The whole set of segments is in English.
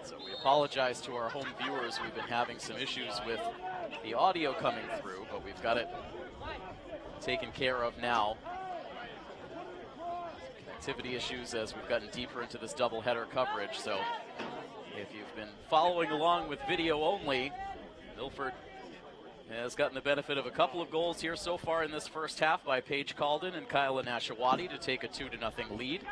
So we apologize to our home viewers. We've been having some issues with the audio coming through, but we've got it taken care of now. Connectivity issues as we've gotten deeper into this doubleheader coverage. So if you've been following along with video only, Milford has gotten the benefit of a couple of goals here so far in this first half by Paige Calden and Kyla Nashawati to take a 2-0 lead.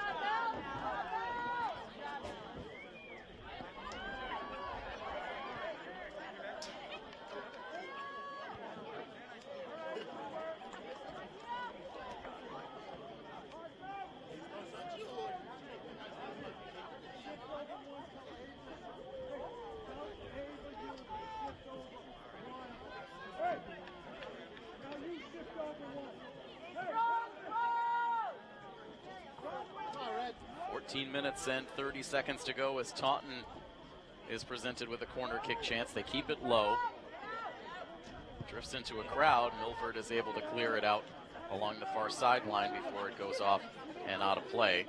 Minutes and 30 seconds to go as Taunton is presented with a corner kick chance. They keep it low. Drifts into a crowd. Milford is able to clear it out along the far sideline before it goes off and out of play.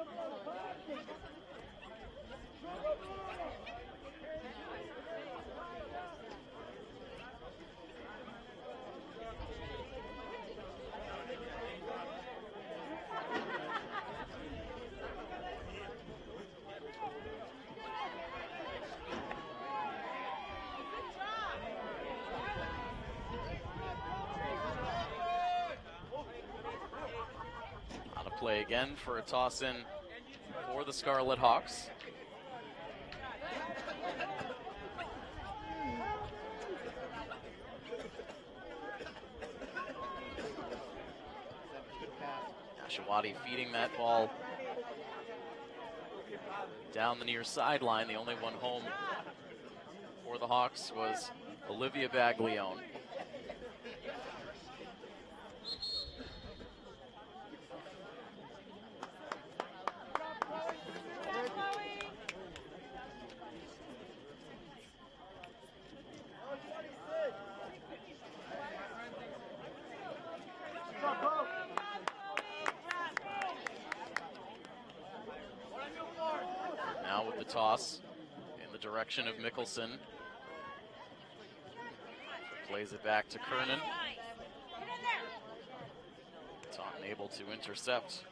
Play again for a toss-in for the Scarlet Hawks. Nashawati feeding that ball down the near sideline. The only one home for the Hawks was Olivia Baglione. Now with the toss in the direction of Mickelson. Plays it back to Kernan. Taunton able to intercept.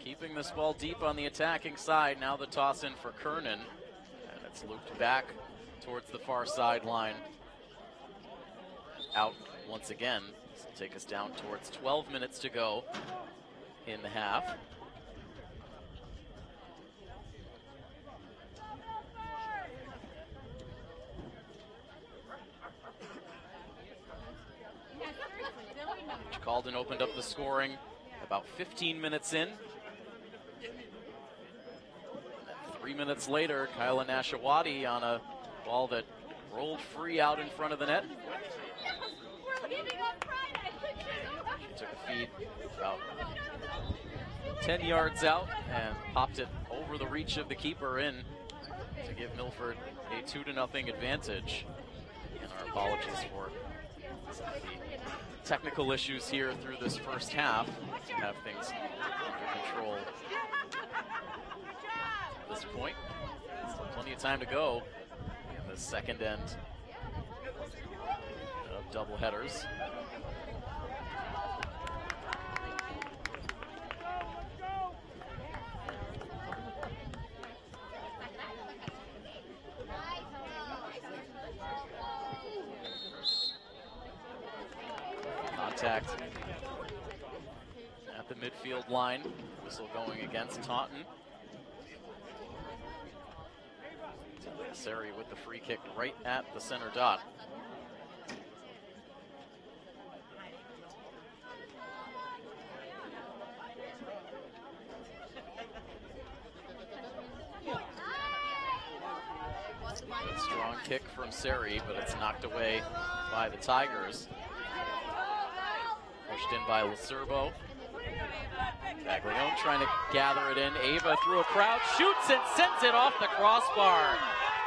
Keeping this ball deep on the attacking side. Now the toss in for Kernan. And it's looped back towards the far sideline. Out once again. This will take us down towards 12 minutes to go in the half. Calden opened up the scoring about 15 minutes in. 3 minutes later, Kyla Nashawati on a ball that rolled free out in front of the net. She took a feed about 10 yards out and popped it over the reach of the keeper in to give Milford a 2-0 advantage. And our apologies for some of the technical issues here through this first half to have things under control. At this point, still plenty of time to go in the second end of doubleheaders. Contact at the midfield line. Whistle going against Taunton. Sari with the free kick right at the center dot. Strong kick from Seri, but it's knocked away by the Tigers. Pushed in by Lacerbo. Baglione trying to gather it in. Ava through a crowd, shoots and sends it off the crossbar.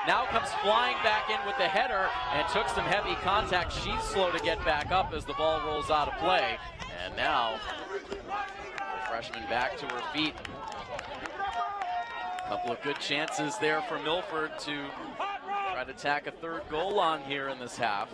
Now comes flying back in with the header and took some heavy contact. She's slow to get back up as the ball rolls out of play. And now the freshman back to her feet. A couple of good chances there for Milford to try to tack a third goal on here in this half.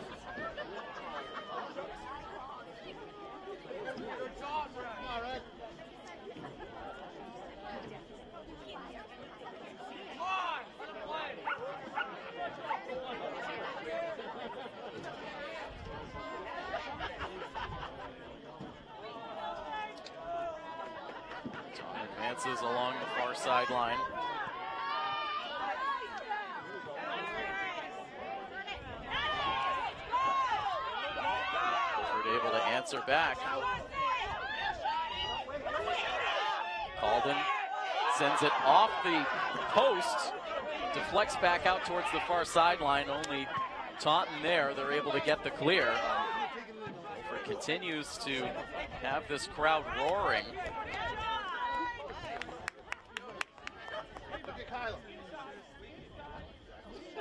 Advances along the far sideline. Milford able to answer back. Calden sends it off the post, deflects back out towards the far sideline. Only Taunton there. They're able to get the clear. Milford continues to have this crowd roaring.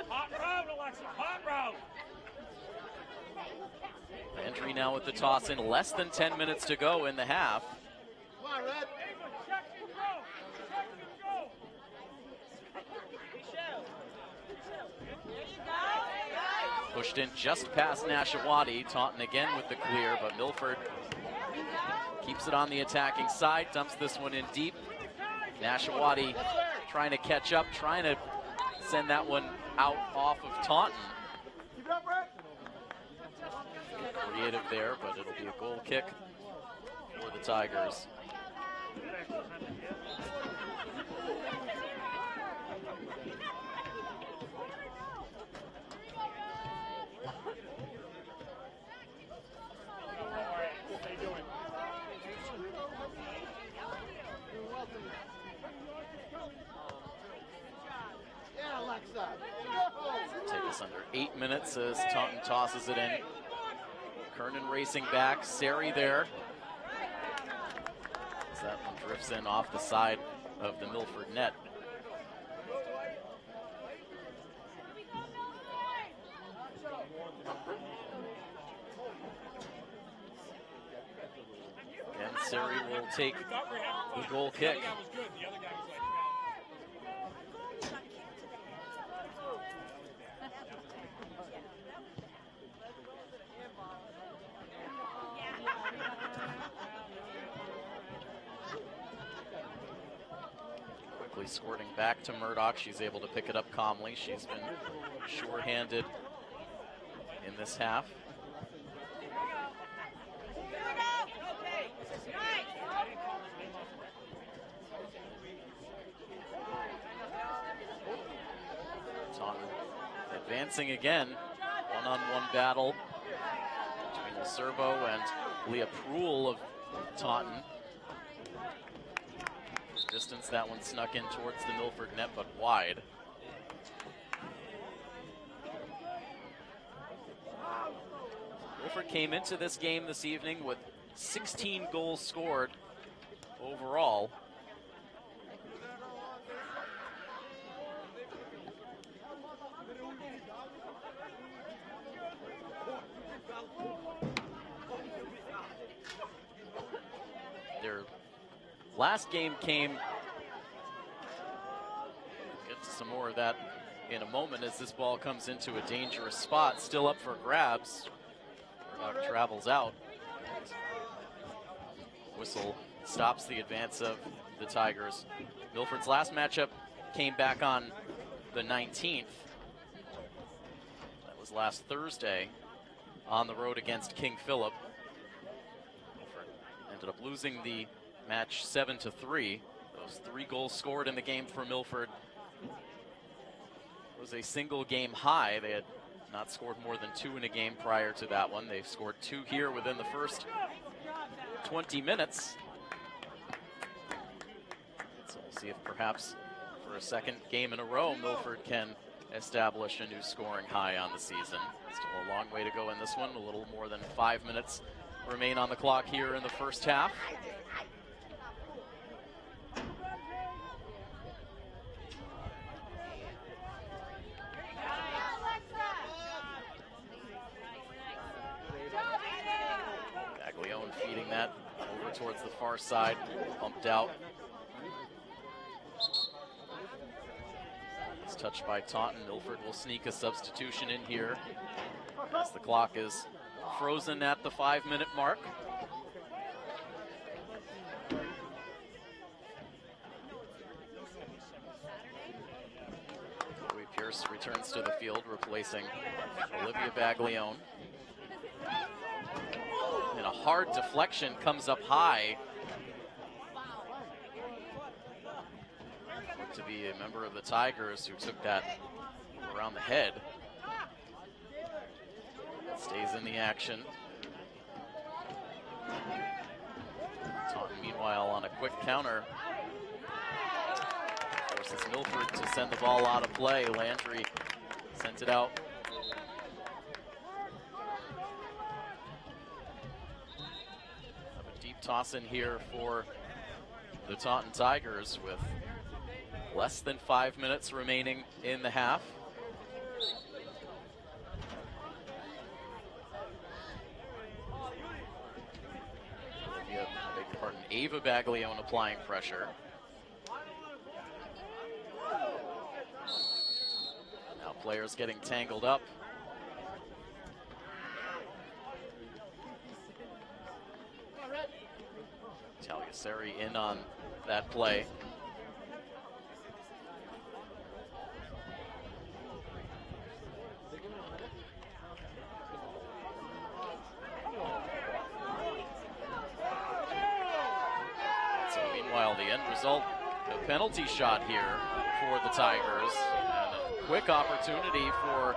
Hot route, Alexa, hot route. Entry now with the toss in, less than 10 minutes to go in the half. Come on, Red. Pushed in just past Nashawati. Taunton again with the clear, but Milford keeps it on the attacking side, dumps this one in deep. Nashawati trying to catch up, trying to send that one out off of Taunton. Creative there, but it'll be a goal kick for the Tigers. Take us under 8 minutes as Taunton tosses it in. Kernan racing back, Seri there. As that one drifts in off the side of the Milford net. And Seri will take the goal kick. Squirting back to Murdoch. She's able to pick it up calmly. She's been sure-handed in this half. Taunton advancing again. One-on-one battle between Lacerbo and Leah Proul of Taunton. Distance, that one snuck in towards the Milford net, but wide. Milford came into this game this evening with 16 goals scored overall. Their last game came, get to some more of that in a moment as this ball comes into a dangerous spot, still up for grabs. Murdoch travels out. Whistle stops the advance of the Tigers. Milford's last matchup came back on the 19th. That was last Thursday on the road against King Philip. Milford ended up losing the match 7-3. Those 3 goals scored in the game for Milford was a single game high. They had not scored more than 2 in a game prior to that one. They've scored 2 here within the first 20 minutes. So we'll see if perhaps for a second game in a row, Milford can establish a new scoring high on the season. Still a long way to go in this one. A little more than 5 minutes remain on the clock here in the first half. Baglione feeding that over towards the far side, bumped out. It's touched by Taunton. Milford will sneak a substitution in here as the clock is frozen at the 5-minute mark. Louis Pierce returns to the field, replacing Olivia Baglione. And a hard deflection comes up high. To be a member of the Tigers who took that around the head. Stays in the action. Taunton, meanwhile, on a quick counter, forces Milford to send the ball out of play. Landry sent it out. Have a deep toss in here for the Taunton Tigers with less than 5 minutes remaining in the half. Ava Baglione applying pressure. Now players getting tangled up. Taliaseri in on that play. Result, a penalty shot here for the Tigers, and a quick opportunity for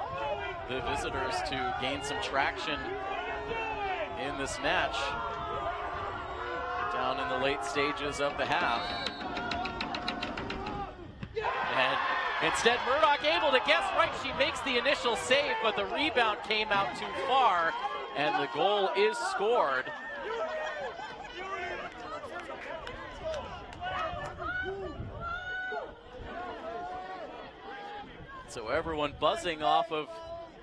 the visitors to gain some traction in this match down in the late stages of the half. And instead, Murdoch able to guess right. She makes the initial save, but the rebound came out too far, and the goal is scored. So everyone buzzing off of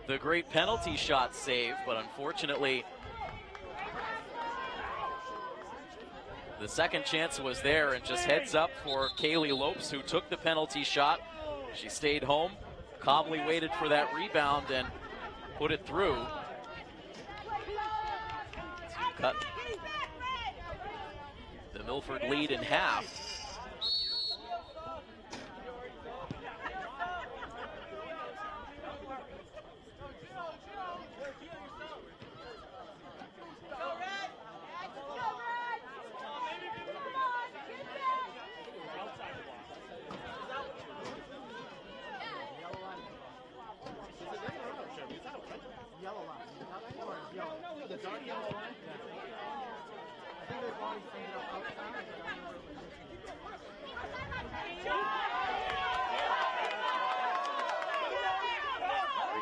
the great penalty shot save, but unfortunately, the second chance was there, and just heads up for Kaylee Lopes, who took the penalty shot. She stayed home, calmly waited for that rebound and put it through. To cut the Milford lead in half.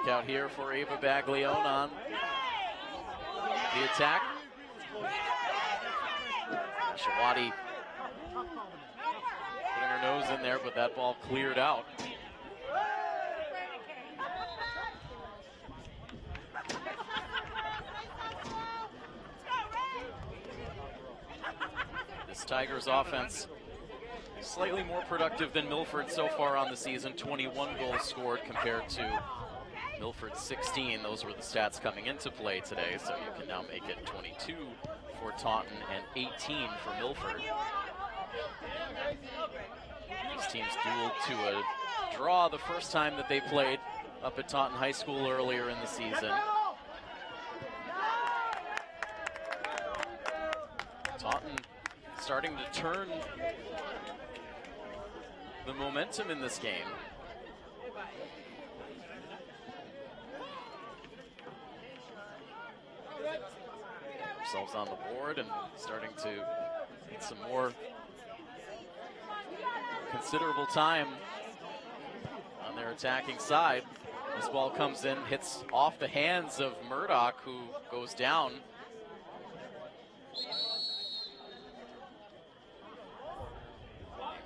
Out here for Ava Baglione on the attack. Shawati putting her nose in there, but that ball cleared out. This Tigers offense slightly more productive than Milford so far on the season. 21 goals scored compared to Milford 16. Those were the stats coming into play today, so you can now make it 22 for Taunton and 18 for Milford. These teams dueled to a draw the first time that they played up at Taunton High School earlier in the season. Taunton starting to turn the momentum in this game. Themselves on the board and starting to get some more considerable time on their their attacking side. This ball comes in, hits off the hands of Murdoch, who goes down.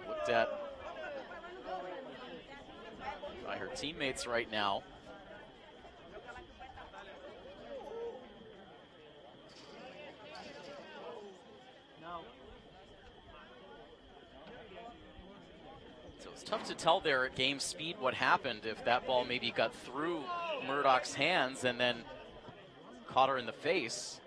Looked at by her teammates right now. So it's tough to tell there at game speed what happened, if that ball maybe got through Murdoch's hands and then caught her in the face.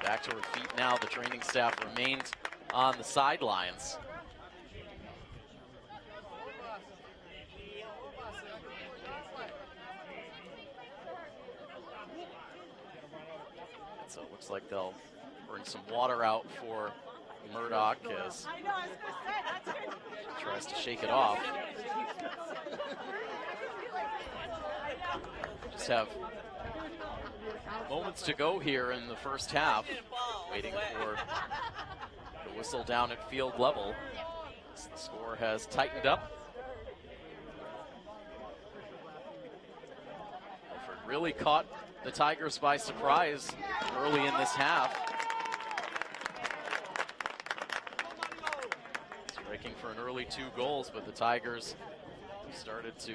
Back to her feet now. The training staff remained on the sidelines. So it looks like they'll bring some water out for Murdoch as she tries to shake it off. Just have moments to go here in the first half, waiting for the whistle down at field level. The score has tightened up. Milford really caught the Tigers by surprise early in this half. Striking for an early 2 goals, but the Tigers started to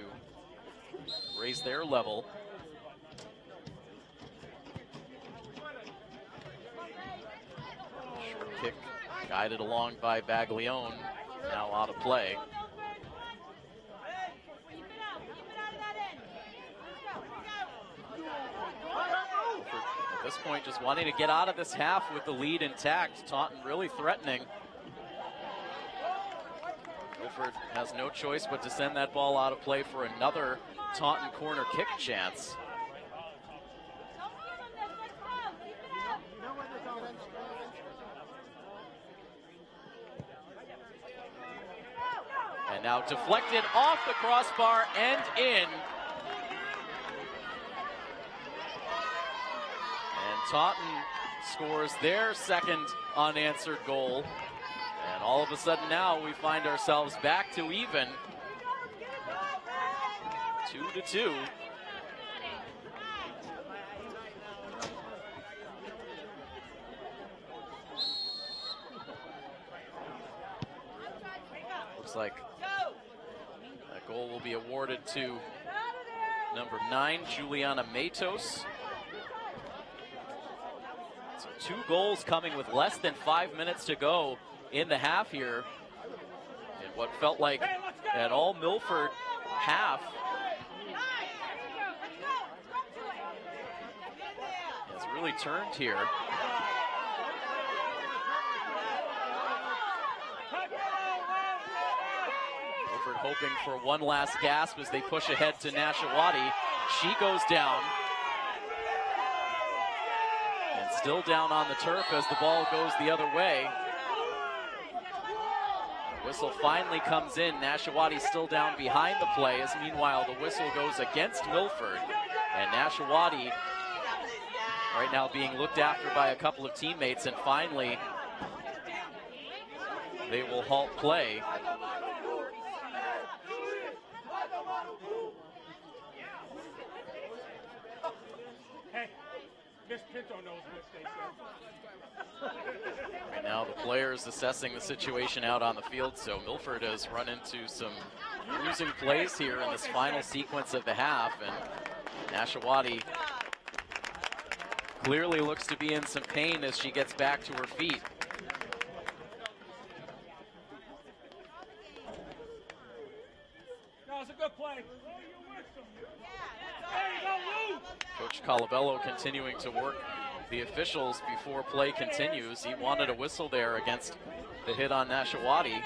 raise their level. Kick guided along by Baglione, now out of play. At this point, just wanting to get out of this half with the lead intact. Taunton really threatening. Milford has no choice but to send that ball out of play for another Taunton corner kick chance. And now deflected off the crossbar and in. And Taunton scores their second unanswered goal. And all of a sudden now we find ourselves back to even. 2-2. Looks like that goal will be awarded to number 9, Juliana Matos. So 2 goals coming with less than 5 minutes to go in the half here. In what felt like an all Milford half. It's really turned here. Milford hoping for one last gasp as they push ahead to Nashawati. She goes down. And still down on the turf as the ball goes the other way. The whistle finally comes in. Nashawati still down behind the play, as meanwhile the whistle goes against Milford. And Nashawati right now being looked after by a couple of teammates, and finally they will halt play. Right now the players assessing the situation out on the field, so Milford has run into some losing plays here in this final sequence of the half, and Nashawati clearly looks to be in some pain as she gets back to her feet. That was a good play. Coach Colabello continuing to work the officials before play continues. He wanted a whistle there against the hit on Nashawati.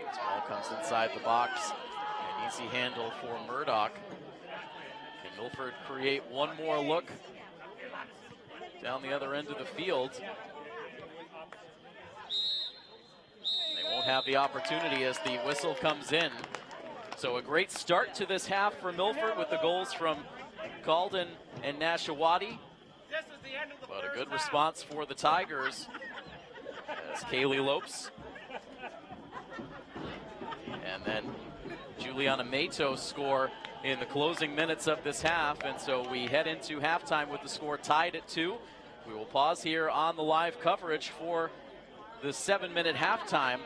This ball comes inside the box. An easy handle for Murdoch. Can Milford create one more look down the other end of the field? They won't have the opportunity as the whistle comes in. So a great start to this half for Milford with the goals from Calden and Nashawati. But a good response for the Tigers as Kaylee Lopes. And then Juliana Matos score in the closing minutes of this half. And so we head into halftime with the score tied at 2. We will pause here on the live coverage for the 7-minute halftime.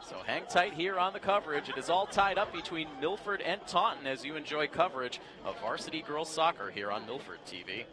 So hang tight here on the coverage. It is all tied up between Milford and Taunton as you enjoy coverage of varsity girls soccer here on Milford TV.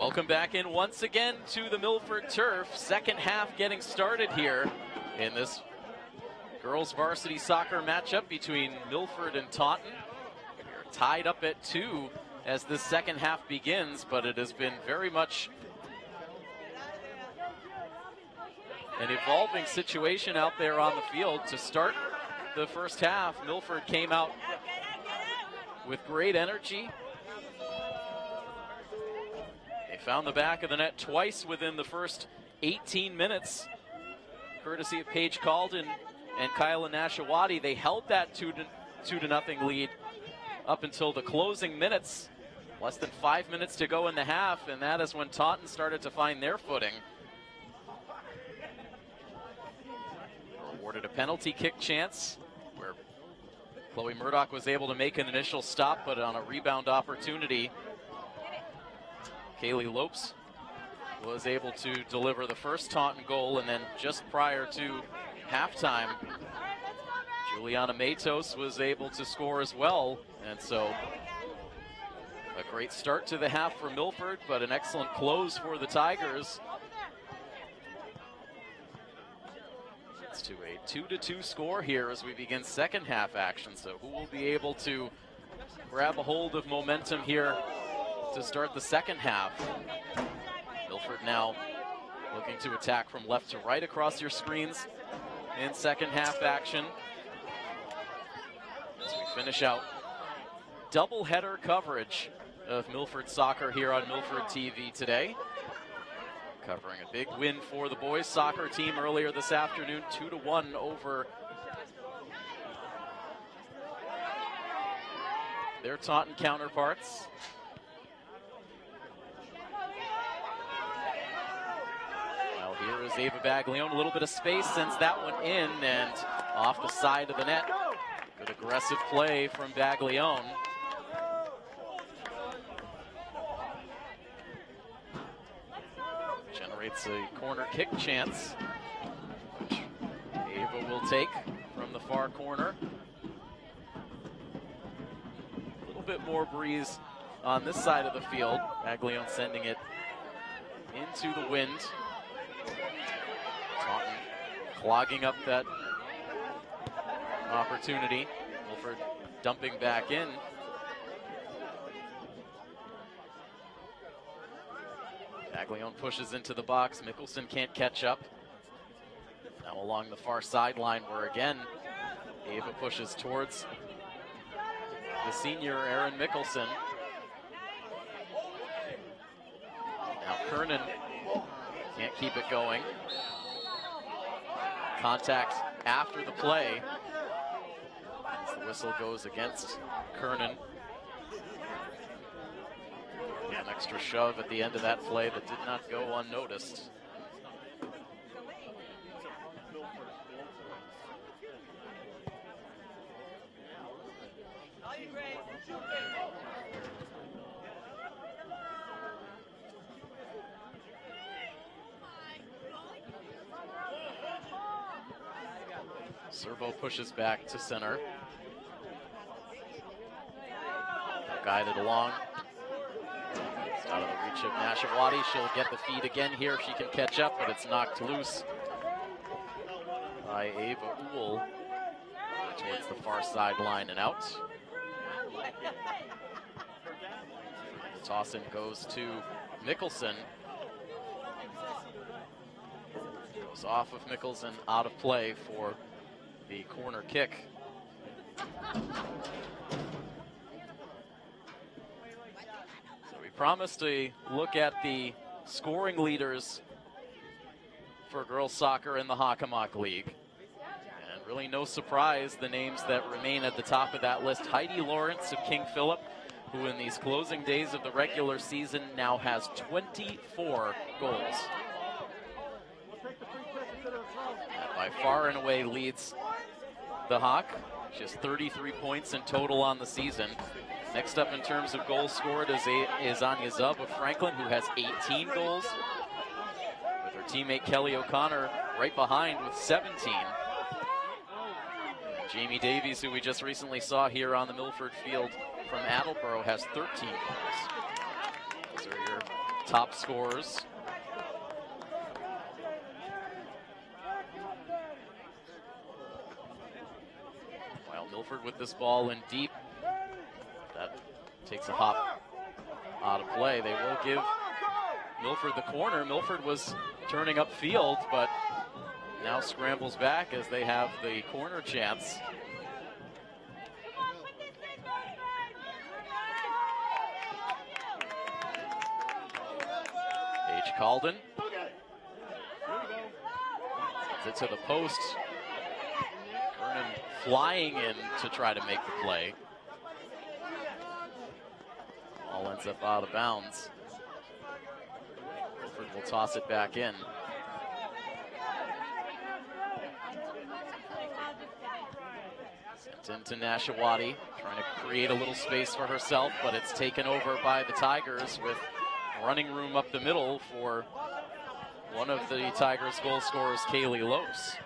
Welcome back in once again to the Milford turf. Second half getting started here in this girls varsity soccer matchup between Milford and Taunton. We're tied up at 2 as this second half begins, but it has been very much an evolving situation out there on the field. To start the first half, Milford came out with great energy. They found the back of the net twice within the first 18 minutes, courtesy of Paige Calden and Kyla Nashawati. They held that 2-0 lead up until the closing minutes. Less than 5 minutes to go in the half, and that is when Taunton started to find their footing. Awarded a penalty kick chance where Chloe Murdoch was able to make an initial stop, but on a rebound opportunity, Kaylee Lopes was able to deliver the first Taunton goal, and then just prior to halftime, Juliana Matos was able to score as well. And so a great start to the half for Milford, but an excellent close for the Tigers. It's to a 2-2 score here as we begin second half action. So who will be able to grab a hold of momentum here to start the second half? Milford now looking to attack from left to right across your screens in second half action. As we finish out double-header coverage of Milford soccer here on Milford TV today. Covering a big win for the boys soccer team earlier this afternoon, 2-1 over their Taunton counterparts. Well, here is Ava Baglione. A little bit of space, sends that one in and off the side of the net. Good aggressive play from Baglione. Generates a corner kick chance, which Ava will take from the far corner. A little bit more breeze on this side of the field. Baglione sending it into the wind. Taunton clogging up that opportunity. Milford dumping back in. Baglione pushes into the box. Mickelson can't catch up. Now along the far sideline where again Ava pushes towards the senior Erin Mickelson. Now Kernan can't keep it going. Contact after the play as the whistle goes against Kernan. An extra shove at the end of that play that did not go unnoticed. Servo pushes back to center. Guided along. Out of the reach of Nashawati. She'll get the feed again here if she can catch up, but it's knocked loose by Ava Uhl towards the far sideline and out. The toss-in goes to Mickelson. Goes off of Mickelson, out of play for the corner kick. Promised a look at the scoring leaders for girls soccer in the Hockomock League. And really no surprise, the names that remain at the top of that list. Heidi Lawrence of King Philip, who in these closing days of the regular season now has 24 goals. That by far and away leads the Hawk. She has 33 points in total on the season. Next up in terms of goals scored is Anya Zub of Franklin, who has 18 goals, with her teammate Kelly O'Connor right behind with 17. And Jamie Davies, who we just recently saw here on the Milford field from Attleboro, has 13 goals. Those are your top scorers. While Milford with this ball in deep. That takes a hop out of play. They will give Milford the corner. Milford was turning upfield, but now scrambles back as they have the corner chance. Calden sends it to the post. Vernon flying in to try to make the play. Ball ends up out of bounds. Milford will toss it back in. Sent into Nashawati, trying to create a little space for herself, but it's taken over by the Tigers with running room up the middle for one of the Tigers' goal scorers, Kaylee Lose.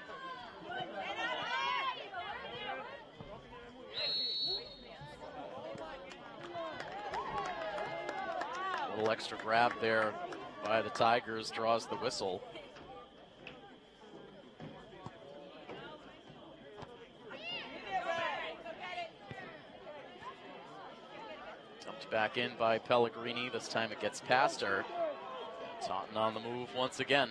A little extra grab there by the Tigers draws the whistle. Back in by Pellegrini. This time it gets past her. Taunton on the move once again.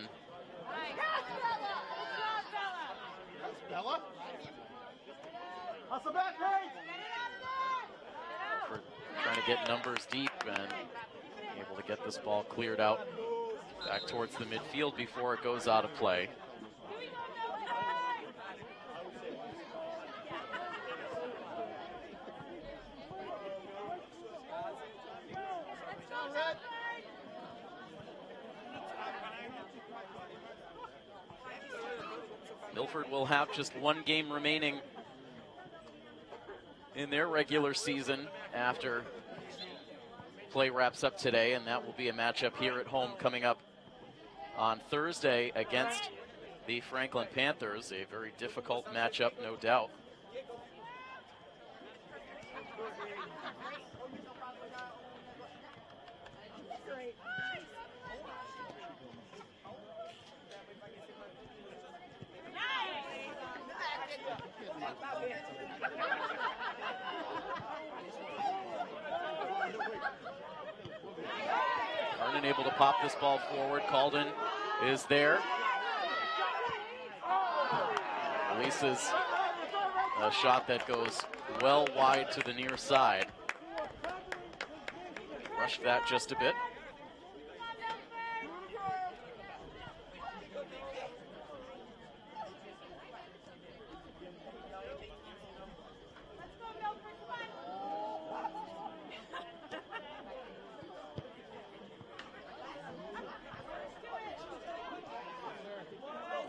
For trying to get numbers deep and able to get this ball cleared out back towards the midfield before it goes out of play. Milford will have just one game remaining in their regular season after play wraps up today, and that will be a matchup here at home coming up on Thursday against the Franklin Panthers. A very difficult matchup, no doubt. Vernon able to pop this ball forward. Calden is there. Releases a shot that goes well wide to the near side. Rushed that just a bit.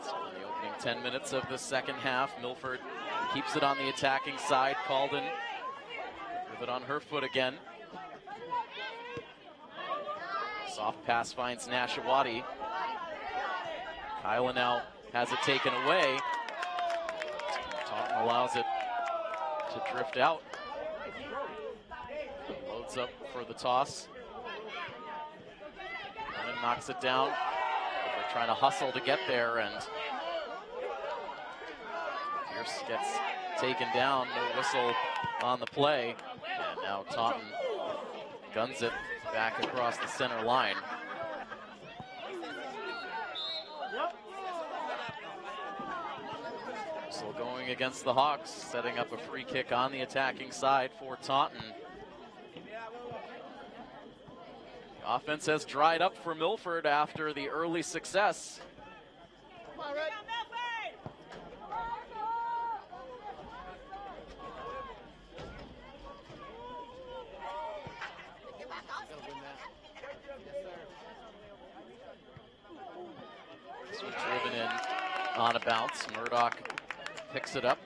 So in the opening 10 minutes of the second half, Milford keeps it on the attacking side. Calden with it on her foot again. Soft pass finds Nashawati. Kyla now has it taken away. Taunton allows it to drift out. Loads up for the toss. And then knocks it down. They're trying to hustle to get there, and Pierce gets taken down. No whistle on the play. And now Taunton guns it back across the center line. So going against the Hawks, setting up a free kick on the attacking side for Taunton. The offense has dried up for Milford after the early success. This one driven in on a bounce. Murdoch picks it up.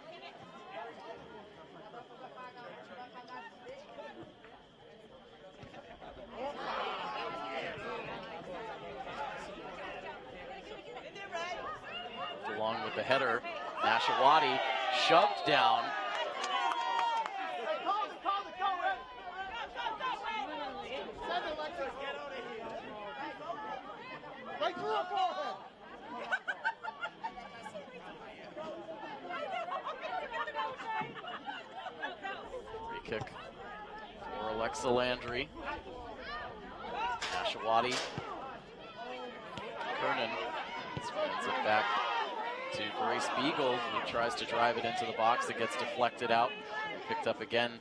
Along with the header, Nashawati shoved down. Free kick for Alexa Landry. Ashawati. Kernan spins it back to Grace Beagle, who tries to drive it into the box. It gets deflected out. Picked up again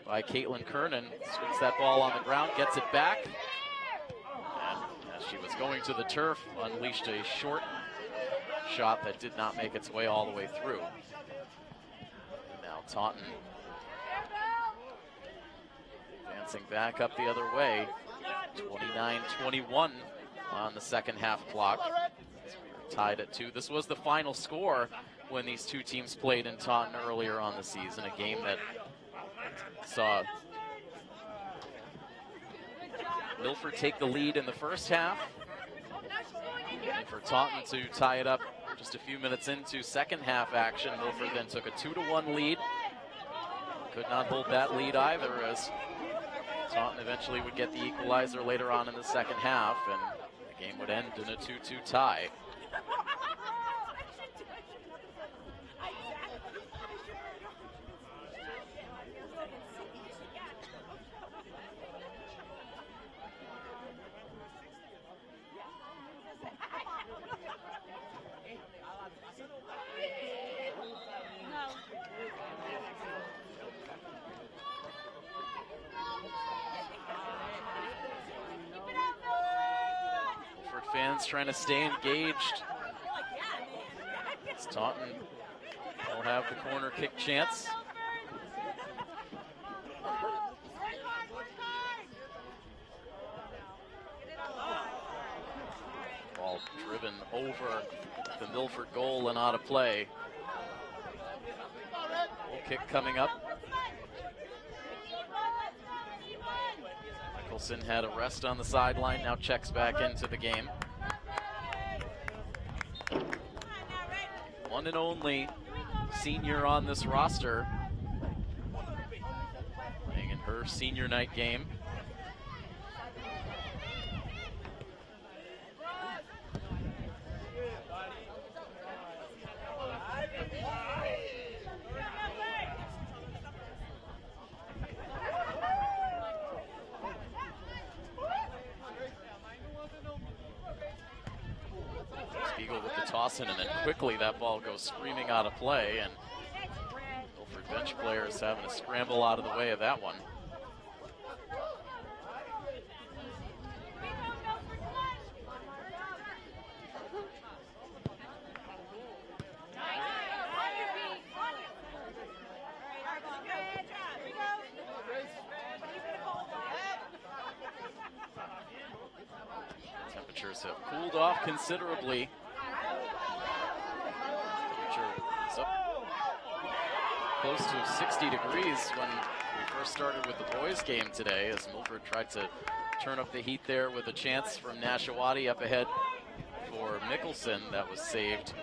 by Caitlin Kernan. Swings that ball on the ground, gets it back. And as she was going to the turf, unleashed a short shot that did not make its way all the way through. And now Taunton advancing back up the other way. 29-21 on the second half clock. We're tied at 2. This was the final score when these two teams played in Taunton earlier on the season, a game that saw Milford take the lead in the first half, and for Taunton to tie it up just a few minutes into second half action. Milford then took a 2-1 lead. Could not hold that lead either, as Taunton eventually would get the equalizer later on in the second half, and the game would end in a 2-2 tie. Fans trying to stay engaged. As Taunton will have the corner kick chance. Ball driven over the Milford goal and out of play. Goal kick coming up. Mickelson had a rest on the sideline, now checks back into the game. One and only senior on this roster, playing in her senior night game. And then quickly that ball goes screaming out of play, and Milford bench players having to scramble out of the way of that one. Temperatures have cooled off considerably. Close to 60 degrees when we first started with the boys game today, as Milford tried to turn up the heat there with a chance from Nashawati up ahead for Mickelson. That was saved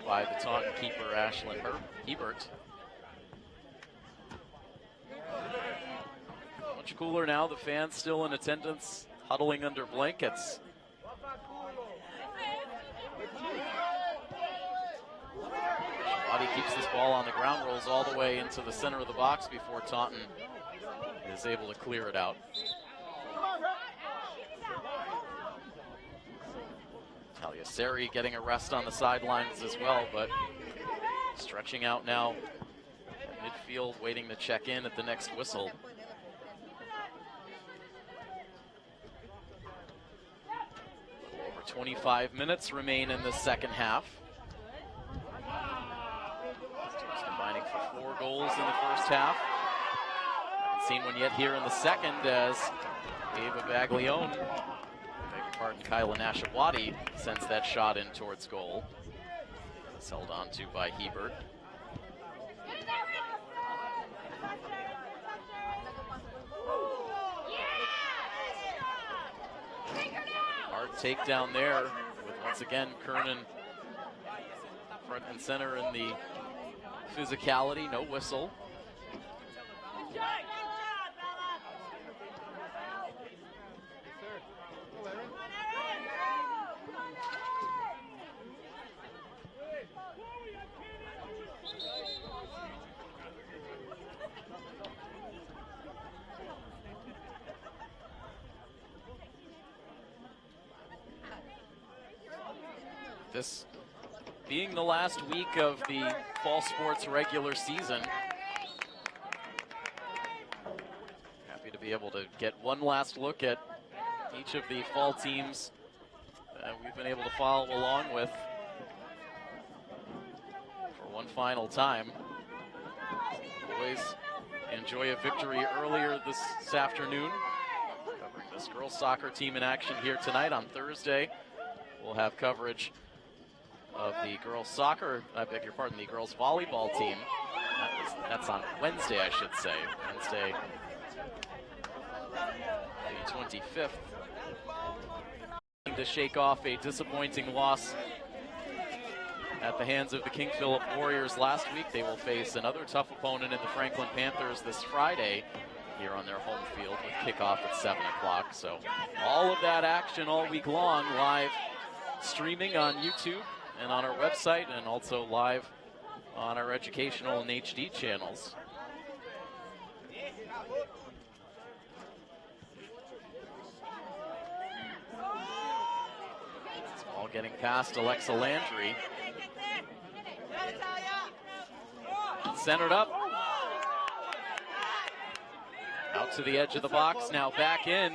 by the Taunton keeper, Ashlyn Hebert. Much cooler now, the fans still in attendance, huddling under blankets. He keeps this ball on the ground, rolls all the way into the center of the box before Taunton is able to clear it out. Talia Seri getting a rest on the sidelines as well, but stretching out now at midfield, waiting to check in at the next whistle. Over 25 minutes remain in the second half. Combining for 4 goals in the first half. Haven't seen one yet here in the second, as Ava Baglione, beg your pardon, Kyla Nashawati sends that shot in towards goal. It's held on to by Hebert. Hard takedown there, with once again Kernan front and center in the physicality, no whistle. this being the last week of the fall sports regular season, happy to be able to get one last look at each of the fall teams that we've been able to follow along with for one final time. Boys enjoy a victory earlier this afternoon. Covering this girls soccer team in action here tonight. On Thursday, we'll have coverage of the girls soccer, I beg your pardon, the girls volleyball team. That's on Wednesday, I should say. Wednesday, the 25th. To shake off a disappointing loss at the hands of the King Philip Warriors last week. They will face another tough opponent in the Franklin Panthers this Friday here on their home field with kickoff at 7 o'clock. So all of that action all week long, live streaming on YouTube and on our website, and also live on our educational and HD channels. It's all getting past Alexa Landry. Centered up. Out to the edge of the box, now back in.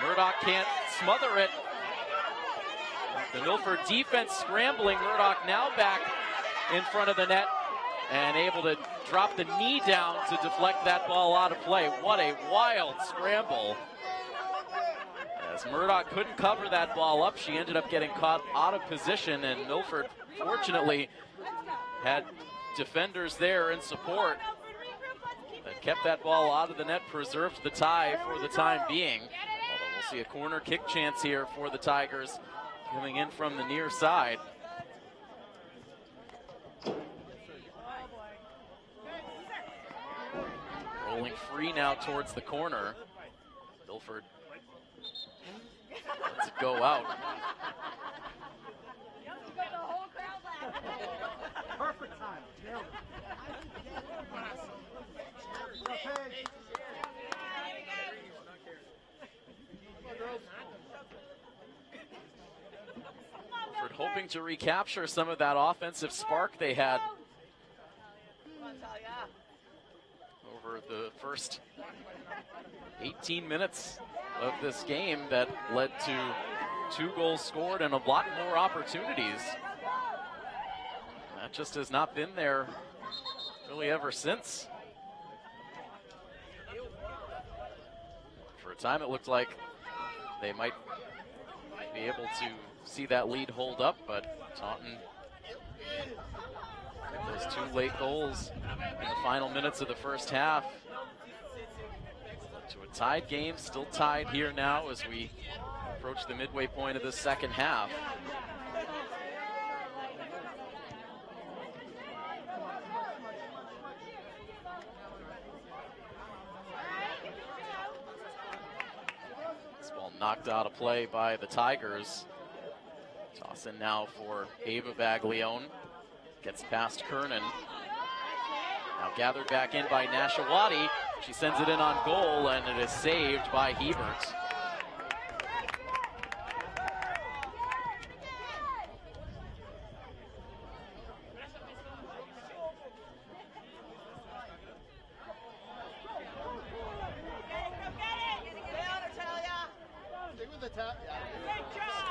Murdoch can't smother it. The Milford defense scrambling. Murdoch now back in front of the net and able to drop the knee down to deflect that ball out of play. What a wild scramble. As Murdoch couldn't cover that ball up, she ended up getting caught out of position, and Milford fortunately had defenders there in support that kept that ball out of the net, preserved the tie for the time being. Although we'll see a corner kick chance here for the Tigers coming in from the near side. Rolling free now towards the corner. Milford lets it go out. Perfect time. Milford hoping to recapture some of that offensive spark they had over the first 18 minutes of this game that led to 2 goals scored and a lot more opportunities. That just has not been there really ever since. For a time it looked like they might be able to see that lead hold up, but Taunton with those 2 late goals in the final minutes of the first half to a tied game, still tied here now as we approach the midway point of the second half. This ball knocked out of play by the Tigers. Toss in now for Ava Baglione. Gets past Kernan. Now gathered back in by Nashawati. She sends it in on goal, and it is saved by Hebert.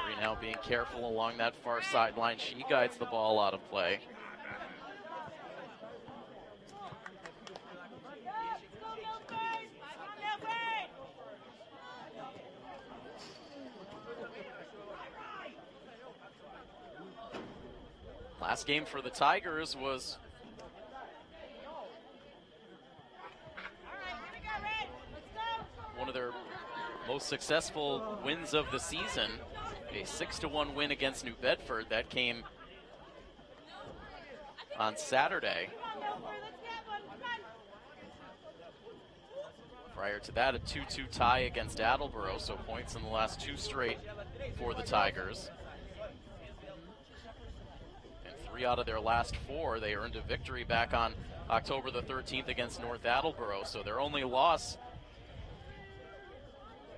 Three now being careful along that far sideline. She guides the ball out of play. Last game for the Tigers was one of their most successful wins of the season, a 6-1 win against New Bedford. That came on Saturday. Prior to that, a 2-2 tie against Attleboro, so points in the last 2 straight for the Tigers. And 3 out of their last 4, they earned a victory back on October the 13th against North Attleboro, so their only loss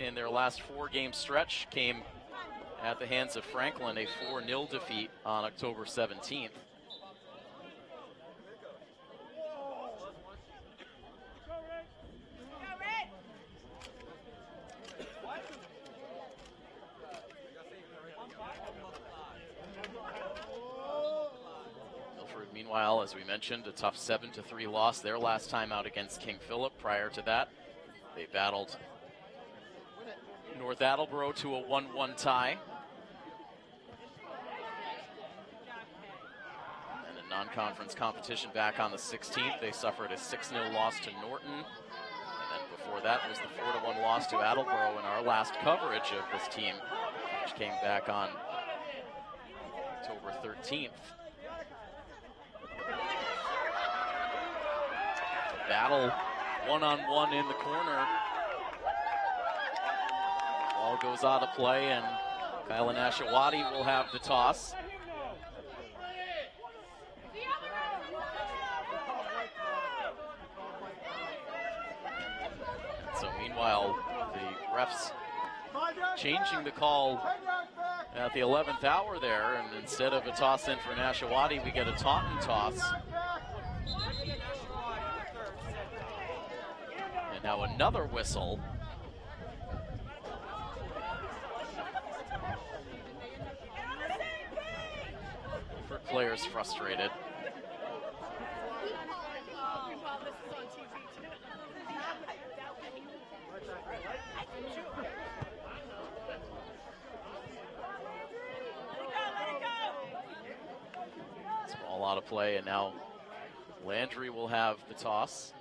in their last 4-game stretch came at the hands of Franklin, a 4-0 defeat on October 17th. Milford, meanwhile, as we mentioned, a tough 7-3 loss their last time out against King Philip. Prior to that, they battled North Attleboro to a 1-1 tie. And in non-conference competition back on the 16th, they suffered a 6-0 loss to Norton. And then before that was the 4-1 loss to Attleboro in our last coverage of this team, which came back on October 13th. Battle one-on-one in the corner. Ball goes out of play, and Kylan Ashawati will have the toss. So meanwhile, the refs changing the call at the 11th hour there, and instead of a toss in for Ashawati, we get a Taunton toss. And now another whistle. Players frustrated. It's all out of play, and now Landry will have the toss.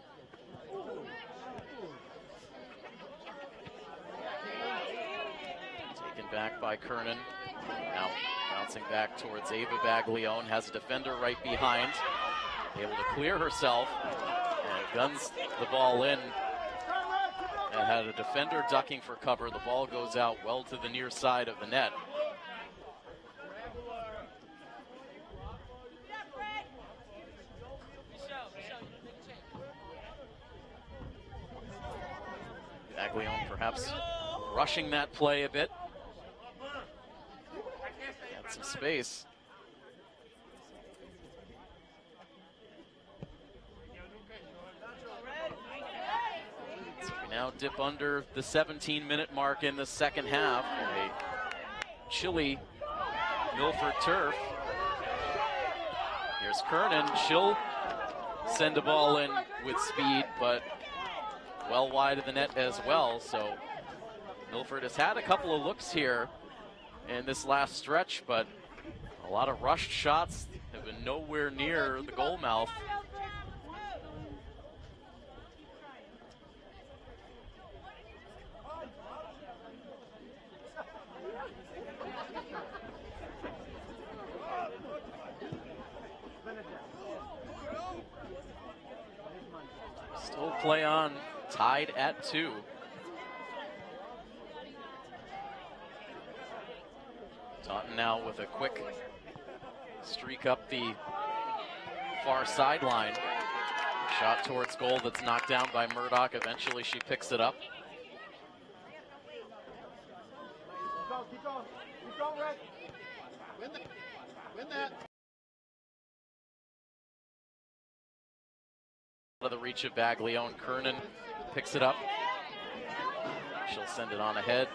Taken back by Kernan. Now bouncing back towards Ava Baglione, has a defender right behind, able to clear herself, and guns the ball in, and had a defender ducking for cover. The ball goes out well to the near side of the net. Baglione perhaps rushing that play a bit. Some space. So we now dip under the 17-minute mark in the second half. A chilly Milford turf. Here's Kernan. She'll send a ball in with speed, but well wide of the net as well. So Milford has had a couple of looks here in this last stretch, but a lot of rushed shots have been nowhere near the goal mouth. Still play on, tied at 2. Taunton now with a quick streak up the far sideline. Shot towards goal that's knocked down by Murdoch. Eventually she picks it up. Keep going, Red. Win that. Out of the reach of Baglione. Kernan picks it up. She'll send it on ahead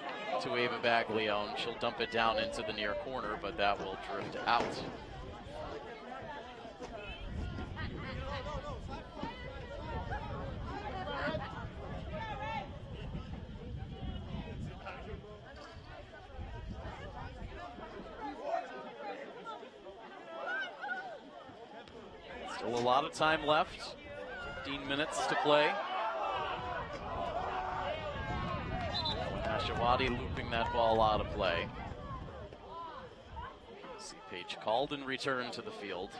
to Ava Baglione. She'll dump it down into the near corner, but that will drift out. Still a lot of time left. 15 minutes to play. Ashawati looping that ball out of play. See Paige Calden return to the field.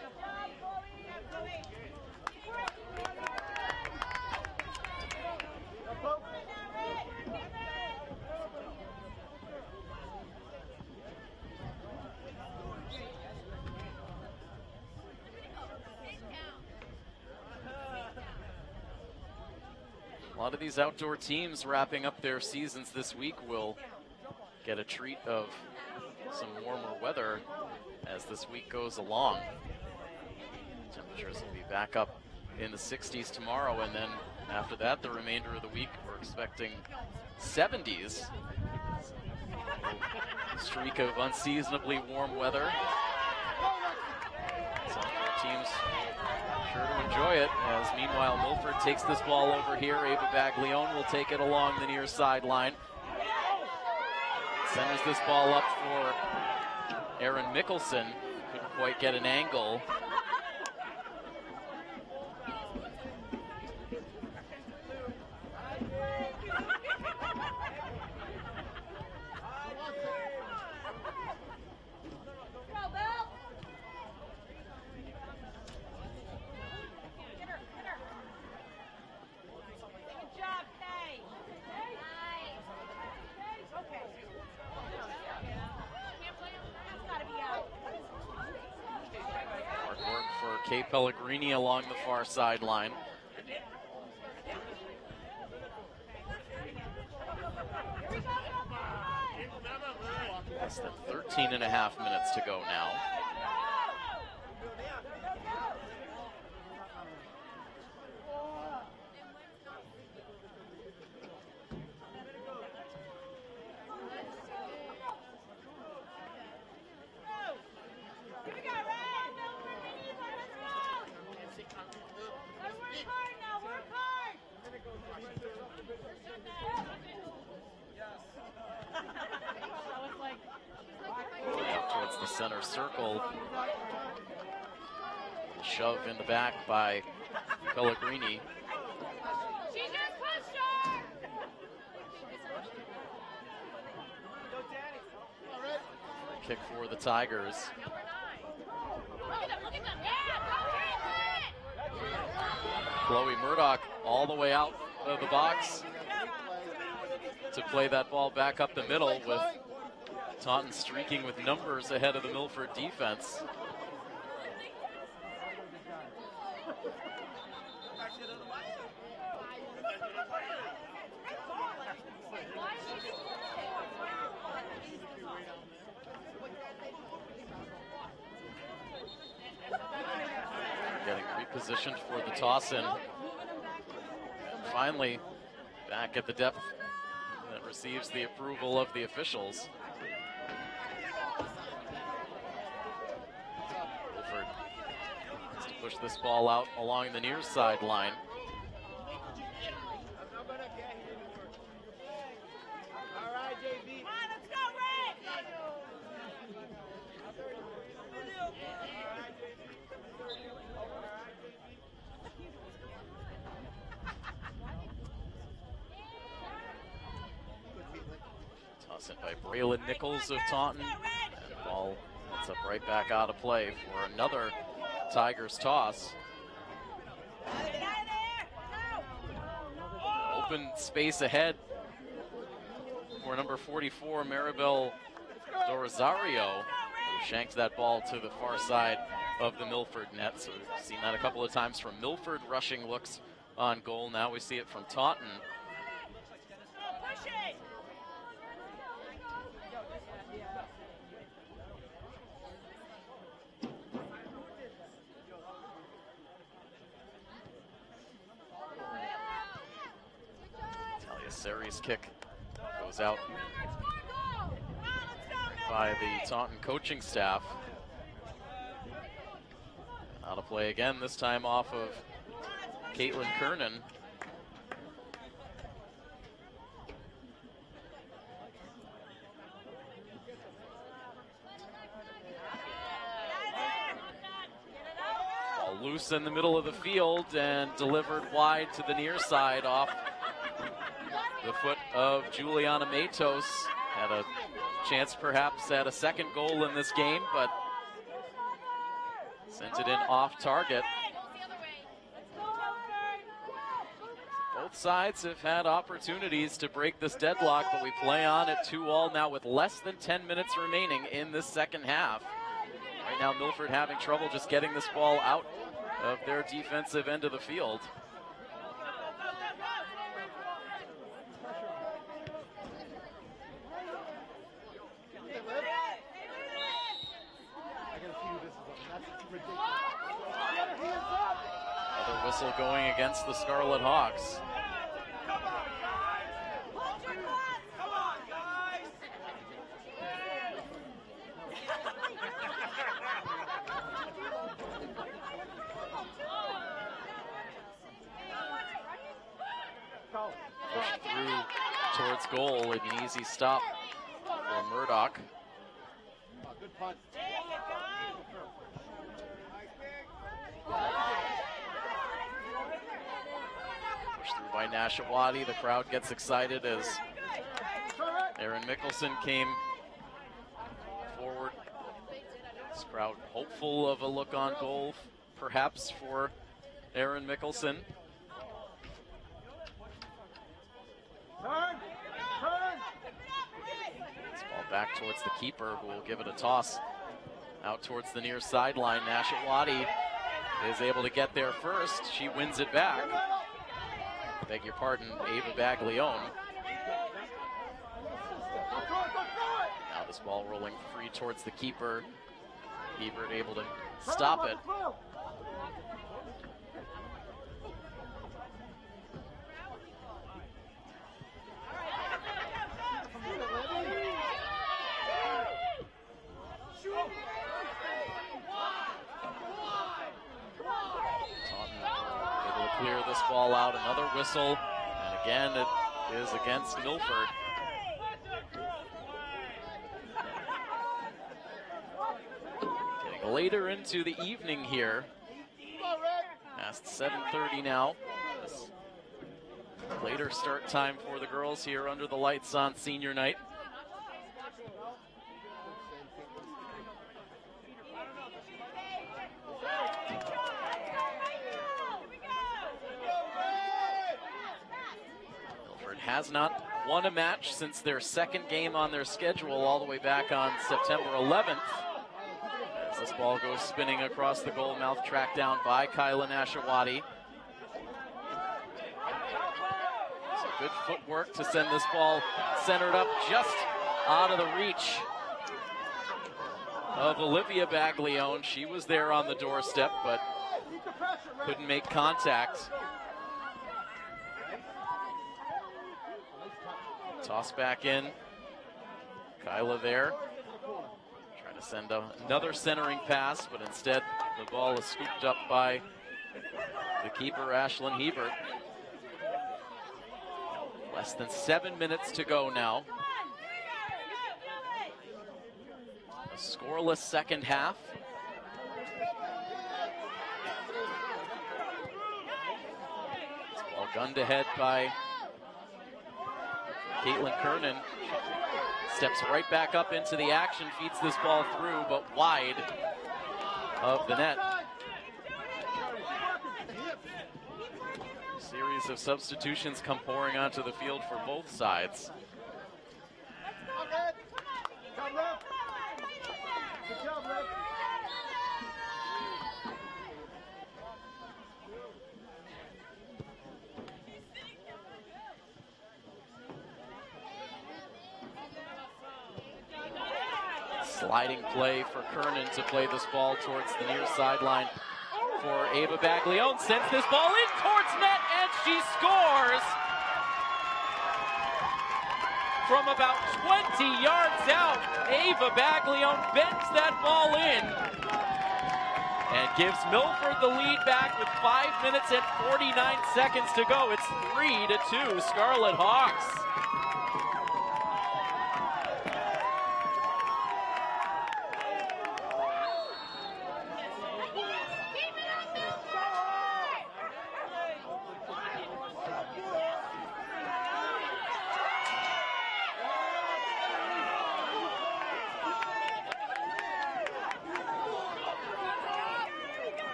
A lot of these outdoor teams wrapping up their seasons this week will get a treat of some warmer weather as this week goes along. Temperatures will be back up in the 60s tomorrow, and then after that, the remainder of the week, we're expecting 70s. Streak of unseasonably warm weather. Some of our teams sure to enjoy it, as meanwhile Milford takes this ball over here. Ava Baglione will take it along the near sideline. Centers this ball up for Aaron Mickelson. Couldn't quite get an angle. Kay Pellegrini along the far sideline. Less than 13 and a half minutes to go now. Towards the center circle. Shove in the back by Pellegrini. Kick for the Tigers. Chloe Murdoch all the way out of the box to play that ball back up the middle, with Taunton streaking with numbers ahead of the Milford defense. Getting repositioned for the toss-in. Finally, back at the depth that receives the approval of the officials. Milford has to push this ball out along the near sideline. Sent by Braylon Nichols of Taunton, and the ball ends up right back out of play for another Tigers toss. Open space ahead for number 44, Maribel Dorozario, who shanked that ball to the far side of the Milford net. So we've seen that a couple of times from Milford, rushing looks on goal. Now we see it from Taunton. Sari's kick goes out by the Taunton coaching staff. Out of play again, this time off of Caitlin Kernan. Ball loose in the middle of the field and delivered wide to the near side off the foot of Juliana Matos. Had a chance perhaps at a second goal in this game, but sent it in off target. Both sides have had opportunities to break this deadlock, but we play on at 2-2 now with less than 10 minutes remaining in this second half. Right now Milford having trouble just getting this ball out of their defensive end of the field. Another whistle going against the Scarlet Hawks. Pushed through towards goal, an easy stop for Murdoch. Good punt. Pushed through by Nashawati. The crowd gets excited as Aaron Mickelson came forward. This crowd hopeful of a look on goal, perhaps, for Aaron Mickelson. This ball back towards the keeper, who will give it a toss out towards the near sideline. Nashawati is able to get there first. She wins it back. Beg your pardon, Ava Baglione. Now this ball rolling free towards the keeper. Ebert able to stop it. Clear this ball out, another whistle, and again it is against Milford. Getting later into the evening here, past 7:30 now. Later start time for the girls here under the lights on senior night. Has not won a match since their second game on their schedule all the way back on September 11th. As this ball goes spinning across the goal mouth, tracked down by Kyla Nashawati. So good footwork to send this ball centered up just out of the reach of Olivia Baglione. She was there on the doorstep, but couldn't make contact. Toss back in. Kyla there. Trying to send another centering pass, but instead the ball is scooped up by the keeper, Ashlyn Hebert. Less than 7 minutes to go now. A scoreless second half. This ball gunned ahead by Caitlin Kernan. Steps right back up into the action, feeds this ball through, but wide of the net. A series of substitutions come pouring onto the field for both sides. Sliding play for Kernan to play this ball towards the near sideline for Ava Baglione. Sends this ball in towards net, and she scores from about 20 yards out. Ava Baglione bends that ball in and gives Milford the lead back with 5 minutes and 49 seconds to go. It's 3-2 Scarlet Hawks.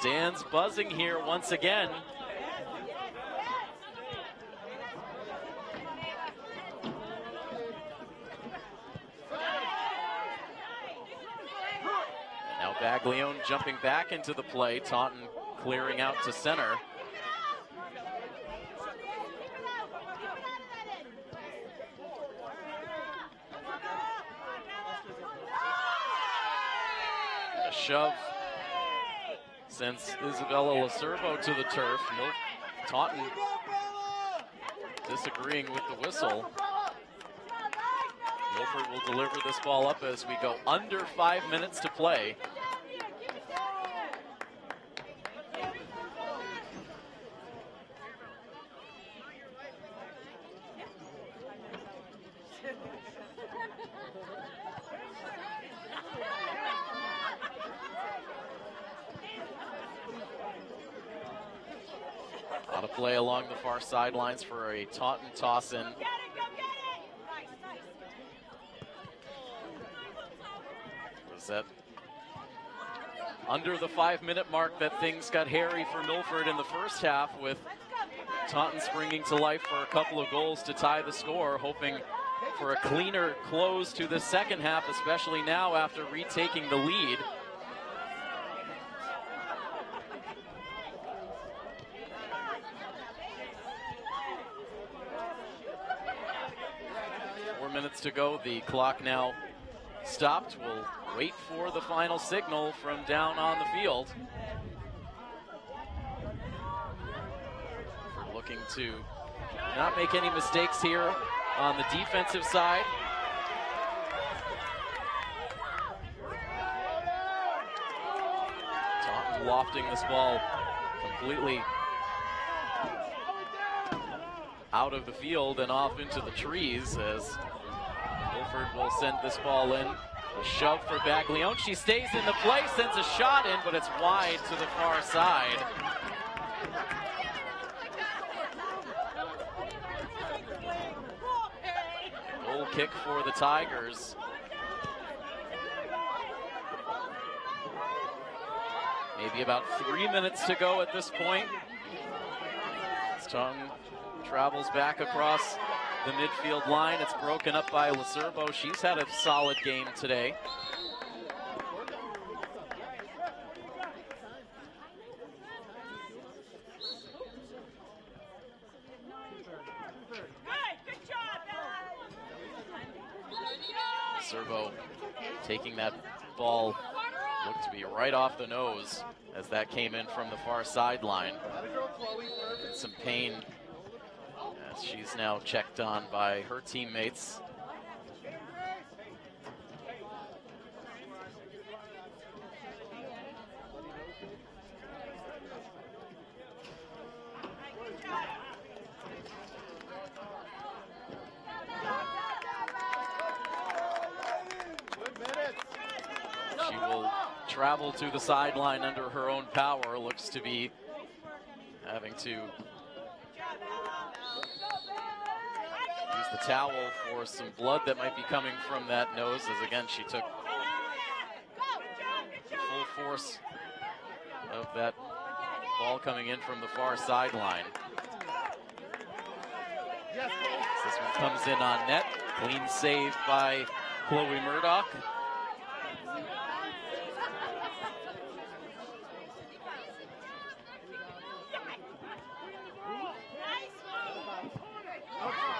Stands buzzing here once again. And now Baglione jumping back into the play. Taunton clearing out to center. A shove sends Isabella Lacervo to the turf. Taunton disagreeing with the whistle. Milford will deliver this ball up as we go under 5 minutes to play. A lot of play along the far sidelines for a Taunton toss-in. Was that under the 5-minute mark that things got hairy for Milford in the first half, with Taunton springing to life for a couple of goals to tie the score, hoping for a cleaner close to the second half, especially now after retaking the lead. Minutes to go. The clock now stopped. We'll wait for the final signal from down on the field. We're looking to not make any mistakes here on the defensive side. Taunton lofting this ball completely out of the field and off into the trees as Milford will send this ball in. A shove for Baglione. She stays in the play, sends a shot in, but it's wide to the far side. Goal kick for the Tigers. Maybe about 3 minutes to go at this point. Taunton travels back across the midfield line. It's broken up by Lacervo. She's had a solid game today. Lacervo taking that ball, looked to be right off the nose as that came in from the far sideline. Some pain as she's now checked on by her teammates. She will travel to the sideline under her own power. Looks to be having to use the towel for some blood that might be coming from that nose, as again she took full force of that ball coming in from the far sideline. This one comes in on net. Clean save by Chloe Murdoch.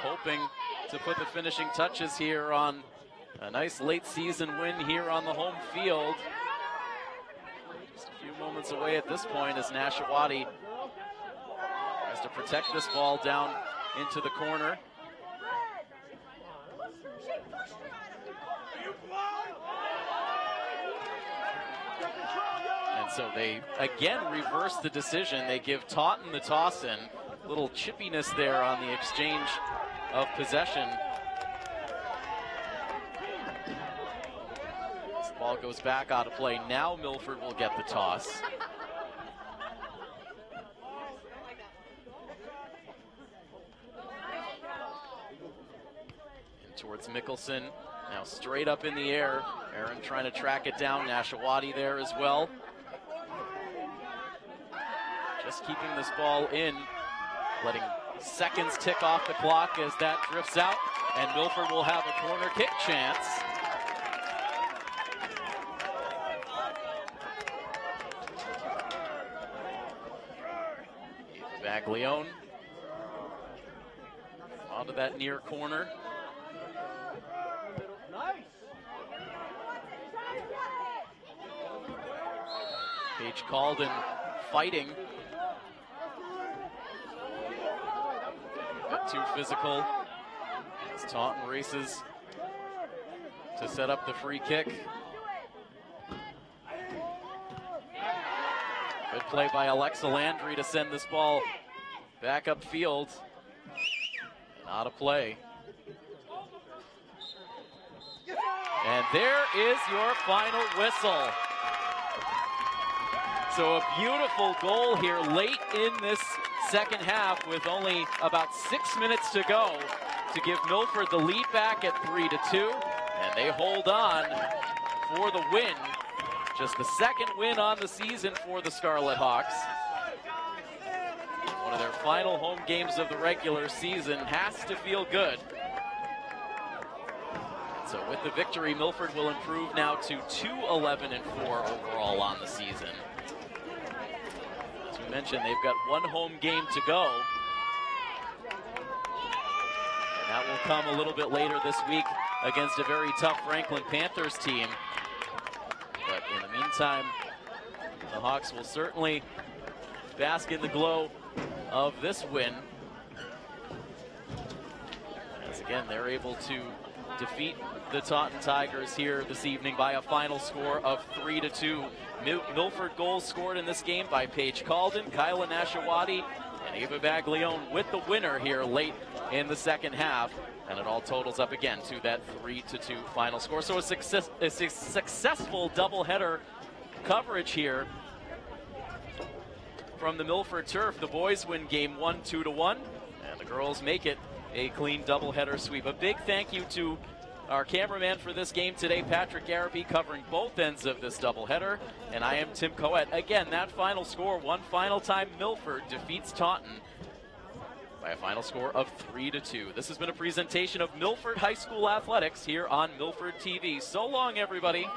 Hoping to put the finishing touches here on a nice late season win here on the home field. Just a few moments away at this point as Nashawati tries to protect this ball down into the corner. And so they again reverse the decision. They give Taunton the toss-in. Little chippiness there on the exchange of possession. This ball goes back out of play. Now Milford will get the toss. And towards Mickelson. Now straight up in the air. Aaron trying to track it down. Nashawati there as well. Just keeping this ball in. Letting seconds tick off the clock as that drifts out, and Milford will have a corner kick chance. Baglione onto that near corner. Paige Calden fighting. Got too physical as Taunton races to set up the free kick. Good play by Alexa Landry to send this ball back upfield. Not a play. And there is your final whistle. So a beautiful goal here late in this second half with only about 6 minutes to go to give Milford the lead back at 3-2. And they hold on for the win. Just the second win on the season for the Scarlet Hawks. One of their final home games of the regular season. Has to feel good. So with the victory, Milford will improve now to 2-11-4 overall on the season. As we mentioned, they've got one home game to go. And that will come a little bit later this week against a very tough Franklin Panthers team. But in the meantime, the Hawks will certainly bask in the glow of this win. As again, they're able to defeat the Taunton Tigers here this evening by a final score of 3-2. Milford goals scored in this game by Paige Calden, Kyla Nashawati, and Ava Baglione with the winner here late in the second half. And it all totals up again to that 3-2 final score. So a successful doubleheader coverage here from the Milford turf. The boys win game 1 2-1, and the girls make it a clean doubleheader sweep. A big thank you to our cameraman for this game today, Patrick Garapi, covering both ends of this doubleheader. And I am Tim Coette. Again, that final score, one final time, Milford defeats Taunton by a final score of 3-2. This has been a presentation of Milford High School Athletics here on Milford TV. So long, everybody.